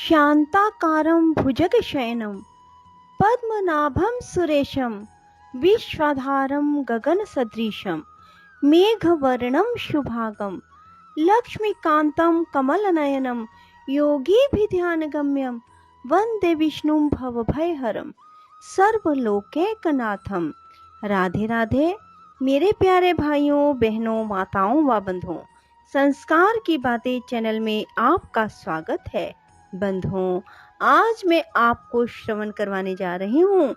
शान्ताकारं भुजगशयनं पद्मनाभं सुरेशं विश्वाधारं गगनसदृशं मेघवर्णं शुभांगं लक्ष्मीकान्तं कमलनयनं योगिभिध्यानगम्यं वन्दे विष्णुं भवभयहरं सर्वलोकैकनाथं। राधे राधे मेरे प्यारे भाइयों बहनों माताओं व बंधुओं, संस्कार की बातें चैनल में आपका स्वागत है। बंधुओं, आज मैं आपको श्रवण करवाने जा रही हूँ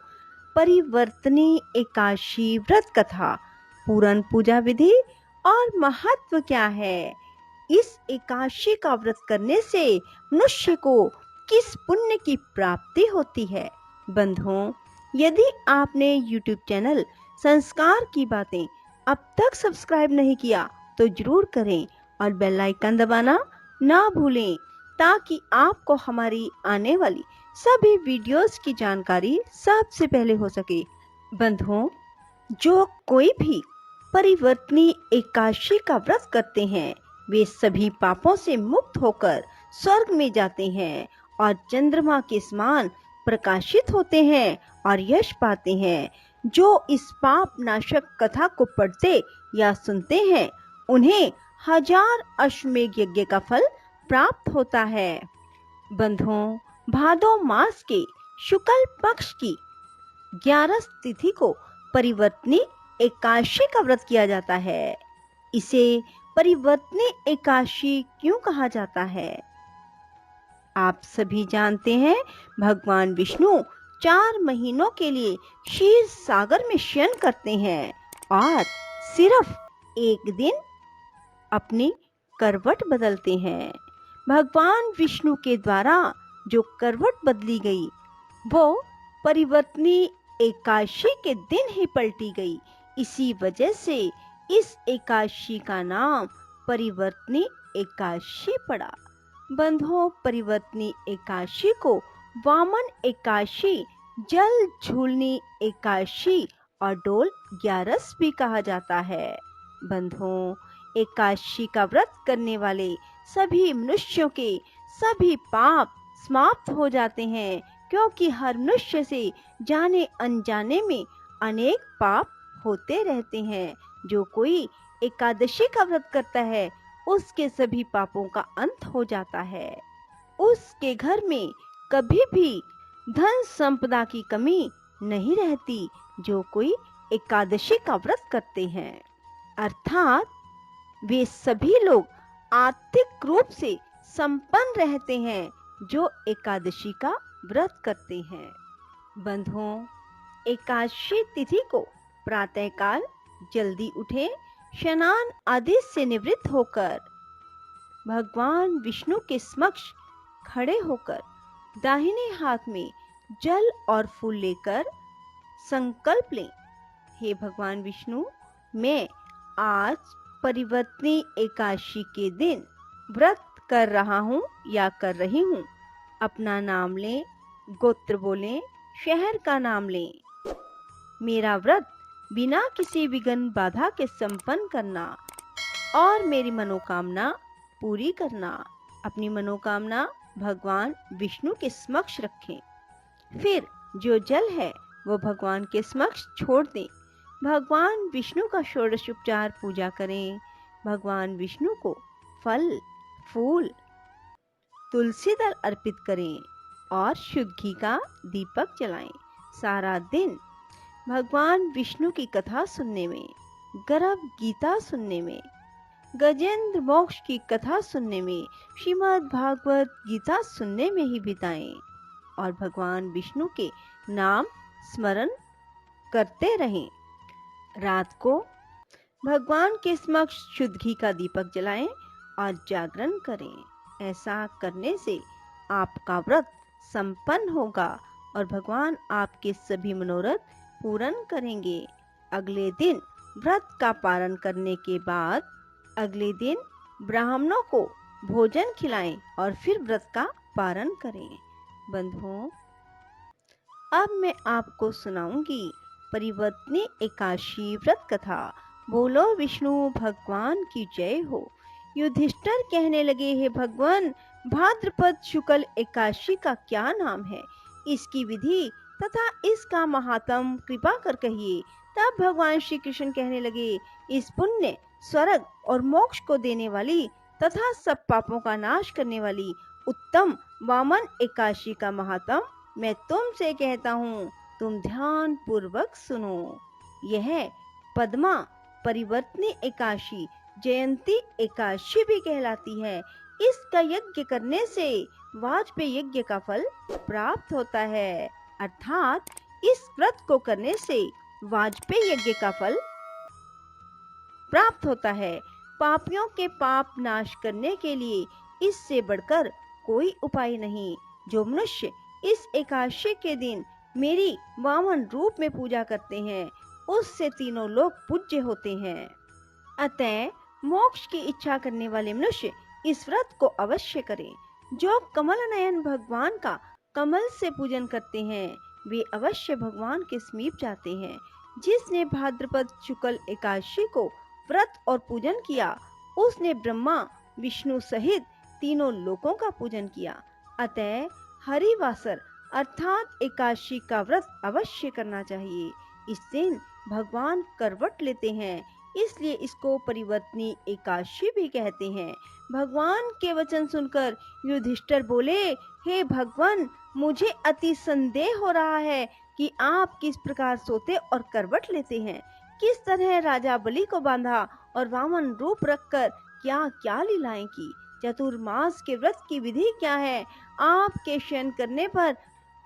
परिवर्तनी एकादशी व्रत कथा, पूरन पूजा विधि और महत्व क्या है। इस एकादशी का व्रत करने से मनुष्य को किस पुण्य की प्राप्ति होती है। बंधुओं, यदि आपने YouTube चैनल संस्कार की बातें अब तक सब्सक्राइब नहीं किया तो जरूर करें और बेल आइकन दबाना ना भूलें, ताकि आपको हमारी आने वाली सभी वीडियोस की जानकारी सबसे पहले हो सके। बंधुओं, जो कोई भी परिवर्तनी एकादशी का व्रत करते हैं वे सभी पापों से मुक्त होकर स्वर्ग में जाते हैं और चंद्रमा के समान प्रकाशित होते हैं और यश पाते हैं। जो इस पाप नाशक कथा को पढ़ते या सुनते हैं उन्हें 1000 अश्वमेध यज्ञ का फल प्राप्त होता है। बंधुओं, भादो मास के शुक्ल पक्ष की 11 तिथि को परिवर्तनी एकादशी का व्रत किया जाता है। इसे परिवर्तनी एकादशी क्यों कहा जाता है? आप सभी जानते हैं, भगवान विष्णु 4 महीनों के लिए क्षीर सागर में शयन करते हैं और सिर्फ एक दिन अपनी करवट बदलते हैं। भगवान विष्णु के द्वारा जो करवट बदली गई वो परिवर्तनी एकादशी के दिन ही पलटी गई। इसी वजह से इस एकादशी का नाम परिवर्तनी एकादशी पड़ा। बंधुओं, परिवर्तनी एकादशी को वामन एकादशी, जल झूलनी एकादशी और डोल 11 भी कहा जाता है। बंधुओं, एकादशी का व्रत करने वाले सभी मनुष्यों के सभी पाप समाप्त हो जाते हैं, क्योंकि हर मनुष्य से जाने अनजाने में अनेक पाप होते रहते हैं। जो कोई एकादशी का व्रत करता है उसके सभी पापों का अंत हो जाता है। उसके घर में कभी भी धन संपदा की कमी नहीं रहती। जो कोई एकादशी का व्रत करते हैं अर्थात वे सभी लोग आर्थिक रूप से संपन्न रहते हैं जो एकादशी का व्रत करते हैं। बंधुओं, एकादशी तिथि को प्रातःकाल जल्दी उठे, स्नान आदि से निवृत्त होकर भगवान विष्णु के समक्ष खड़े होकर दाहिने हाथ में जल और फूल लेकर संकल्प लें, हे भगवान विष्णु, मैं आज परिवर्तनी एकादशी के दिन व्रत कर रहा हूँ या कर रही हूँ। अपना नाम लें, गोत्र बोलें, शहर का नाम लें। मेरा व्रत बिना किसी विघ्न बाधा के संपन्न करना और मेरी मनोकामना पूरी करना। अपनी मनोकामना भगवान विष्णु के समक्ष रखें। फिर जो जल है वो भगवान के समक्ष छोड़ दें। भगवान विष्णु का षोडशोपचार पूजा करें। भगवान विष्णु को फल, फूल, तुलसी दल अर्पित करें और शुद्ध घी का दीपक जलाएं। सारा दिन भगवान विष्णु की कथा सुनने में, गर्भ गीता सुनने में, गजेंद्र मोक्ष की कथा सुनने में, श्रीमद् भागवत गीता सुनने में ही बिताएं और भगवान विष्णु के नाम स्मरण करते रहें। रात को भगवान के समक्ष शुद्ध घी का दीपक जलाएं और जागरण करें। ऐसा करने से आपका व्रत संपन्न होगा और भगवान आपके सभी मनोरथ पूर्ण करेंगे। अगले दिन व्रत का पारण करने के बाद अगले दिन ब्राह्मणों को भोजन खिलाएं और फिर व्रत का पारण करें। बंधुओं, अब मैं आपको सुनाऊंगी परिवर्तनी एकादशी व्रत कथा। बोलो विष्णु भगवान की जय हो। युधिष्ठिर कहने लगे, हे भगवान, भाद्रपद शुक्ल एकादशी का क्या नाम है, इसकी विधि तथा इसका महात्म कृपा कर कहिए। तब भगवान श्री कृष्ण कहने लगे, इस पुण्य, स्वर्ग और मोक्ष को देने वाली तथा सब पापों का नाश करने वाली उत्तम वामन एकादशी का महात्म मैं तुमसे कहता हूँ, तुम ध्यान पूर्वक सुनो। यह पद्मा परिवर्तनी एकादशी जयंती एकादशी भी कहलाती है। इसका यज्ञ करने से वाजपेयी यज्ञ का फल प्राप्त होता है, अर्थात इस व्रत को करने से वाजपेयी यज्ञ का फल प्राप्त होता है। पापियों के पाप नाश करने के लिए इससे बढ़कर कोई उपाय नहीं। जो मनुष्य इस एकादशी के दिन मेरी वामन रूप में पूजा करते हैं, उससे तीनों लोग पूज्य होते हैं। अतः मोक्ष की इच्छा करने वाले मनुष्य इस व्रत को अवश्य करें। जो कमल नयन भगवान का कमल से पूजन करते हैं, वे अवश्य भगवान के समीप जाते हैं। जिसने भाद्रपद शुक्ल एकादशी को व्रत और पूजन किया, उसने ब्रह्मा विष्णु सहित तीनों लोकों का पूजन किया। अतः हरिवासर अर्थात एकादशी का व्रत अवश्य करना चाहिए। इस दिन भगवान करवट लेते हैं, इसलिए इसको परिवर्तनी एकादशी भी कहते हैं। भगवान के वचन सुनकर युधिष्ठिर बोले, हे भगवान, मुझे अति संदेह हो रहा है कि आप किस प्रकार सोते और करवट लेते हैं। किस तरह राजा बलि को बांधा और वामन रूप रखकर क्या क्या लीलाएं की। चतुर्मास के व्रत की विधि क्या है। आपके शयन करने पर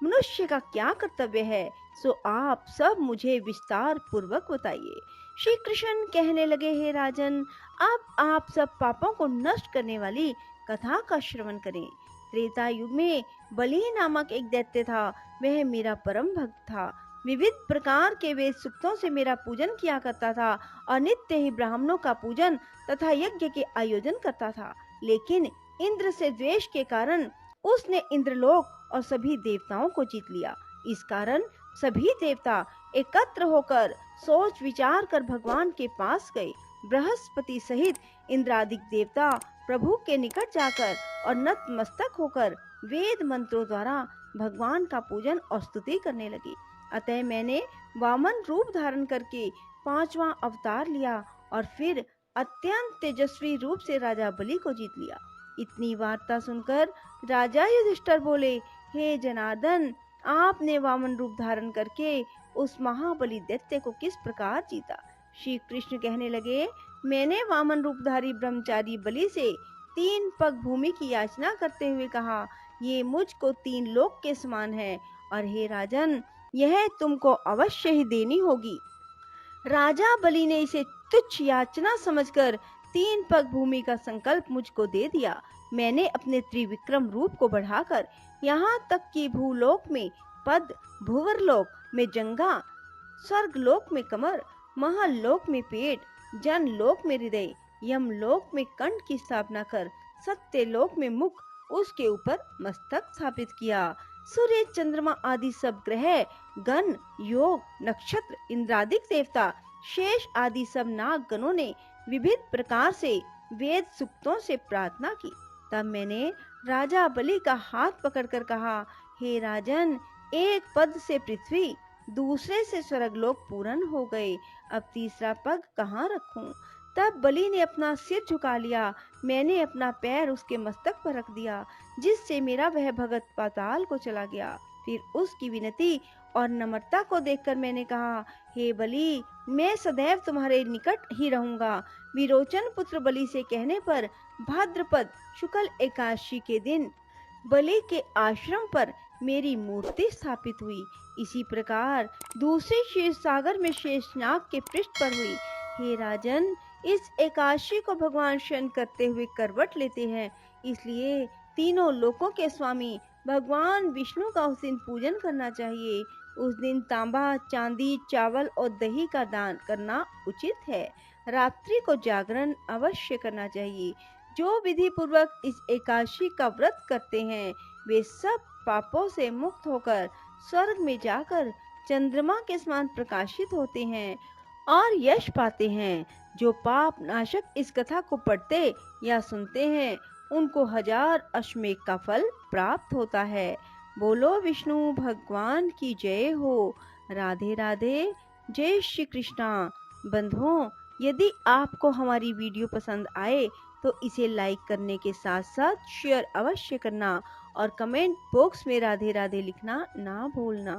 मनुष्य का क्या कर्तव्य है, सो आप सब मुझे विस्तार पूर्वक बताइए। श्री कृष्ण कहने लगे, हे राजन, अब आप सब पापों को नष्ट करने वाली कथा का श्रवण करें। त्रेता युग में बलि नामक एक दैत्य था। वह मेरा परम भक्त था। विविध प्रकार के वेद सूक्तों से मेरा पूजन किया करता था और नित्य ही ब्राह्मणों का पूजन तथा यज्ञ के आयोजन करता था। लेकिन इंद्र से द्वेष के कारण उसने इंद्रलोक और सभी देवताओं को जीत लिया। इस कारण सभी देवता एकत्र होकर सोच विचार कर भगवान के पास गए। बृहस्पति सहित इंद्रादिक देवता प्रभु के निकट जाकर और नतमस्तक होकर वेद मंत्रों द्वारा भगवान का पूजन और स्तुति करने लगे। अतः मैंने वामन रूप धारण करके 5वां अवतार लिया और फिर अत्यंत तेजस्वी रूप से राजा बलि को जीत लिया। इतनी वार्ता सुनकर राजा युधिष्ठिर बोले, हे जनार्दन, आपने वामन रूप धारण करके उस महाबली दैत्य को किस प्रकार जीता। श्री कृष्ण कहने लगे, मैंने वामन रूपधारी ब्रह्मचारी बलि से 3 पग भूमि की याचना करते हुए कहा, ये मुझको 3 लोक के समान है और हे राजन, यह तुमको अवश्य ही देनी होगी। राजा बलि ने इसे तुच्छ याचना समझकर 3 पग भूमि का संकल्प मुझको दे दिया। मैंने अपने त्रिविक्रम रूप को बढ़ाकर यहाँ तक कि भूलोक में पद, भुवरलोक में जंघा, स्वर्गलोक में कमर, महलोक में पेट, जनलोक में हृदय, यमलोक में कंठ की स्थापना कर सत्यलोक में मुख, उसके ऊपर मस्तक स्थापित किया। सूर्य, चंद्रमा आदि सब ग्रह, गण, योग, नक्षत्र, इंद्रादिक देवता, शेष आदि सब नाग गणों ने विविध प्रकार से वेद सूक्तों से प्रार्थना की। तब मैंने राजा बलि का हाथ पकड़कर कहा, हे राजन, एक पद से पृथ्वी, दूसरे से स्वर्गलोक पूर्ण हो गए। अब तीसरा पग कहाँ रखूं? तब बलि ने अपना सिर झुका लिया। मैंने अपना पैर उसके मस्तक पर रख दिया, जिससे मेरा वह भगत पाताल को चला गया। फिर उसकी विनती और नम्रता को देखकर मैंने कहा, हे बलि, मैं सदैव तुम्हारे निकट ही रहूंगा। विरोचन पुत्र बलि से कहने पर भाद्रपद शुक्ल एकादशी के दिन बलि के आश्रम पर मेरी मूर्ति स्थापित हुई। इसी प्रकार दूसरे क्षीर सागर में शेषनाग के पृष्ठ पर हुई। हे राजन, इस एकादशी को भगवान शयन करते हुए करवट लेते हैं, इसलिए तीनों लोकों के स्वामी भगवान विष्णु का उस दिन पूजन करना चाहिए। उस दिन तांबा, चांदी, चावल और दही का दान करना उचित है। रात्रि को जागरण अवश्य करना चाहिए। जो विधि पूर्वक इस एकादशी का व्रत करते हैं, वे सब पापों से मुक्त होकर स्वर्ग में जाकर चंद्रमा के समान प्रकाशित होते हैं और यश पाते हैं। जो पाप नाशक इस कथा को पढ़ते या सुनते हैं, उनको 1000 अश्वमेध का फल प्राप्त होता है। बोलो विष्णु भगवान की जय हो। राधे राधे। जय श्री कृष्णा। बंधुओं, यदि आपको हमारी वीडियो पसंद आए तो इसे लाइक करने के साथ साथ शेयर अवश्य करना और कमेंट बॉक्स में राधे राधे लिखना ना भूलना।